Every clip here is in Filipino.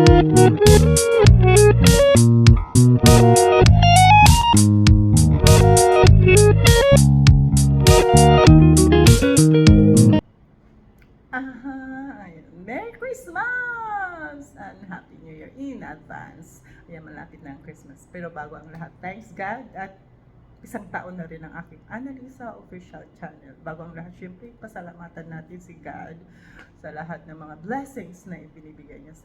Ayun. Merry Christmas! And Happy New Year in advance. Ayan, malapit na ang Christmas. Pero bago ang lahat, thanks God at isang taon na rin ang aking Annalisa Official Channel. Bago ang lahat, syempre, pasalamatan natin si God sa lahat ng mga blessings na ibinibigay niya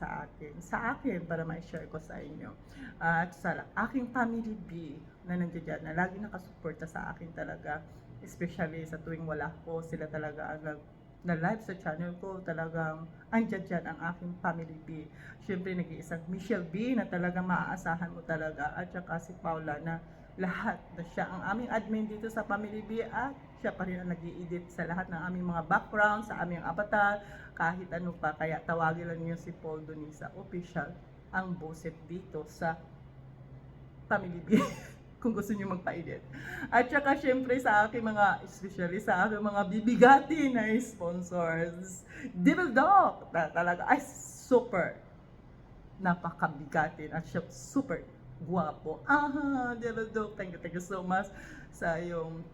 sa akin para ma-share ko sa inyo. At sa aking family B na nandiyan dyan, na lagi nakasuporta sa akin talaga, especially sa tuwing wala ko, sila talaga ang na live sa channel ko, talagang andyan dyan ang aking family B. Siyempre, nag-iisang Michelle B na talagang maaasahan mo talaga, at saka si Paula na lahat na siya ang aming admin dito sa family B, at siya pa rin ang nag-i-edit sa lahat ng aming mga background, sa aming avatar, kahit ano pa. Kaya tawagin lang niyo si Paul Donisa Official, ang boset dito sa family B. Kung gusto niyo magpa-edit. At saka syempre sa aking mga, especially sa aking mga bibigati na sponsors. Devil Dog, talaga, ay super napakabigatin at siya super guwapo. Devil Dog, thank you so much sa iyong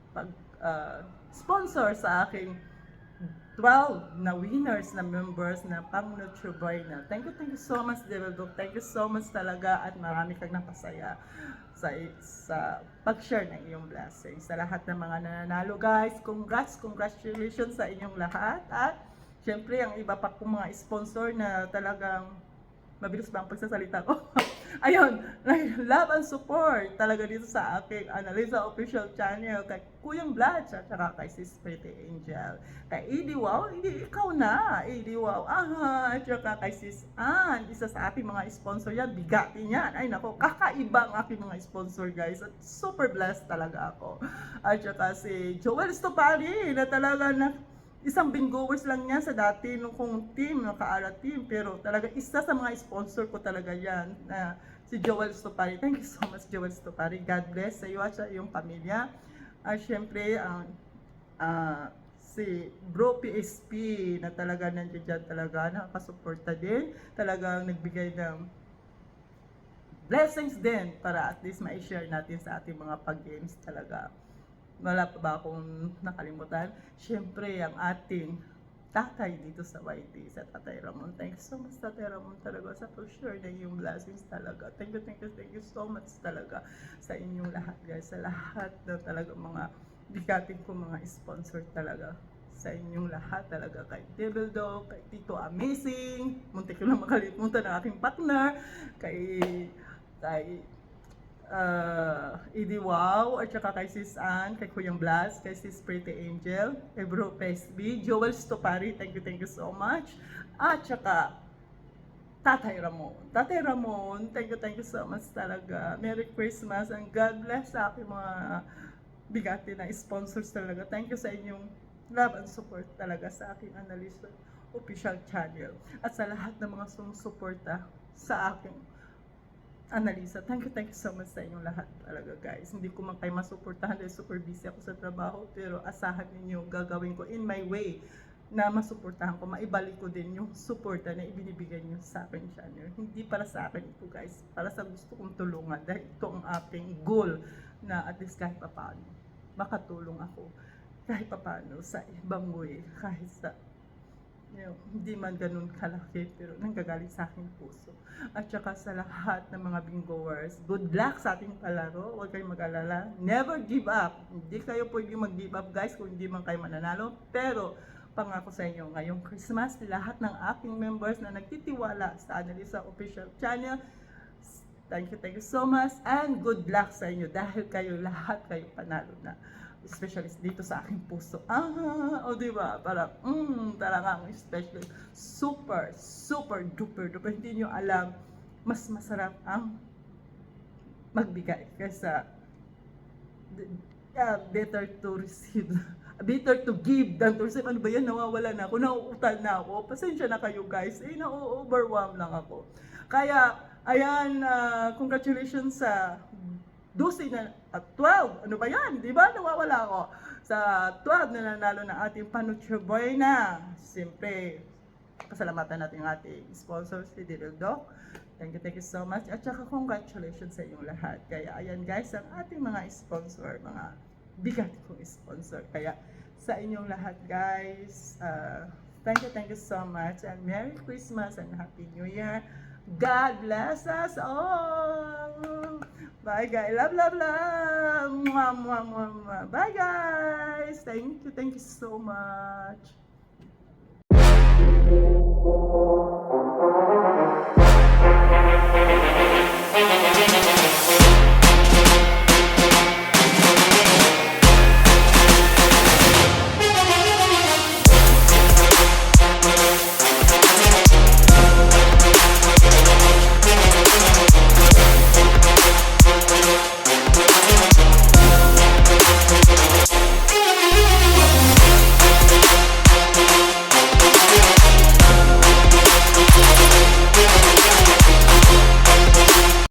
sponsor sa aking 12 na winners na members na pang Nutriboy na. Thank you so much, Devil Dog. Thank you so much talaga, at marami kang napasaya sa pag-share ng iyong blessings. Sa lahat ng mga nananalo, guys, congratulations sa inyong lahat. At syempre, ang iba pa kong mga sponsor na talagang mabilis ba ang pagsasalita ko? Ayun, love and support talaga dito sa aking Annalisa Official Channel, kay Kuyang Vlad, at saka kay Sis Pretty Angel, kay Edie Wow, ikaw na, Edie Wow, at saka kay Sis Ann, isa sa aking mga sponsor yan, bigati niyan, ay nako, kakaiba ang aking mga sponsor, guys, at super blessed talaga ako. At saka si Joel Stopari, na talaga na isang bingoers lang niya sa dati nung kong team, nakaala team, pero talaga isa sa mga sponsor ko talaga yan, na si Joel Stopari. Thank you so much, Joel Stopari. God bless sa iyo at sa iyong pamilya. At syempre, si Bro PSP na talaga nandiyan talaga, nakasuporta din, talagang nagbigay ng blessings din para at least ma-share natin sa ating mga pag-games talaga. Wala pa ba akong nakalimutan? Syempre, ang ating tatay dito sa YT, sa Tatay Ramon. Thank you so much, Tatay Ramon, talaga sa pag-share na yung blessings talaga. Thank you so much talaga sa inyong lahat, guys. Sa lahat na talaga mga bigatin ko mga sponsor talaga. Sa inyong lahat talaga, kay Devil Dog, kay Tito Amazing, muntik ko lang makalimutan ng aking partner, kay Edie Wow, at saka kay Sis Ann, kay Kuyang Blas, kay Sis Pretty Angel, kay Bro Pesby, Joel Stopari, thank you so much. At saka Tatay Ramon. Tatay Ramon, thank you so much talaga. Merry Christmas and God bless sa aking mga bigati na sponsors talaga. Thank you sa inyong love and support talaga sa aking Annalisa Official Channel. At sa lahat ng mga sumusuporta sa aking Annalisa, thank you so much sa inyong lahat talaga, guys. Hindi ko man kayo masuportahan dahil super busy ako sa trabaho, pero asahan ninyo, gagawin ko in my way na masuportahan ko, maibalik ko din yung suporta na ibinibigay nyo sa akin channel. Hindi para sa akin ito, guys, para sa gusto kong tulungan, dahil ito ang ating goal na at least kahit papaano makatulong ako kahit papaano sa ibang way, kahit sa hindi man ganun kalaki, pero nanggagaling sa aking puso. At saka sa lahat ng mga bingoers, good luck sa ating palaro. Huwag kayong mag-alala. Never give up. Hindi kayo pwede mag-give up, guys, kung hindi man kayo mananalo. Pero pangako sa inyo, ngayong Christmas, lahat ng aking members na nagtitiwala sa Annalisa Official Channel, thank you so much, and good luck sa inyo, dahil kayo lahat kayo panalo na. Especially dito sa aking puso. Diba? Parang, talagang especially super duper. Hindi nyo alam, mas masarap ang magbigay kaysa better to receive. Better to give than to receive. Ano ba yan? Nawawala na ako. Nauutal na ako. Pasensya na kayo, guys. Na-overwhelm lang ako. Kaya, ayan, congratulations sa 12 na, at 12, ano ba yan? Di ba? Nawawala ako. Sa 12 na nanalo na ating Panucho Boy na. Siyempre, pasalamatan natin ang ating sponsor, si Diril Doc. Thank you so much. At saka congratulations sa inyong lahat. Kaya ayan guys, ang ating mga sponsor, mga bigat kong sponsor. Kaya sa inyong lahat guys, thank you so much. And Merry Christmas and Happy New Year. God bless us all. Bye guys. Love, love, love. Mwah, mwah, mwah, mwah. Bye guys. Thank you so much.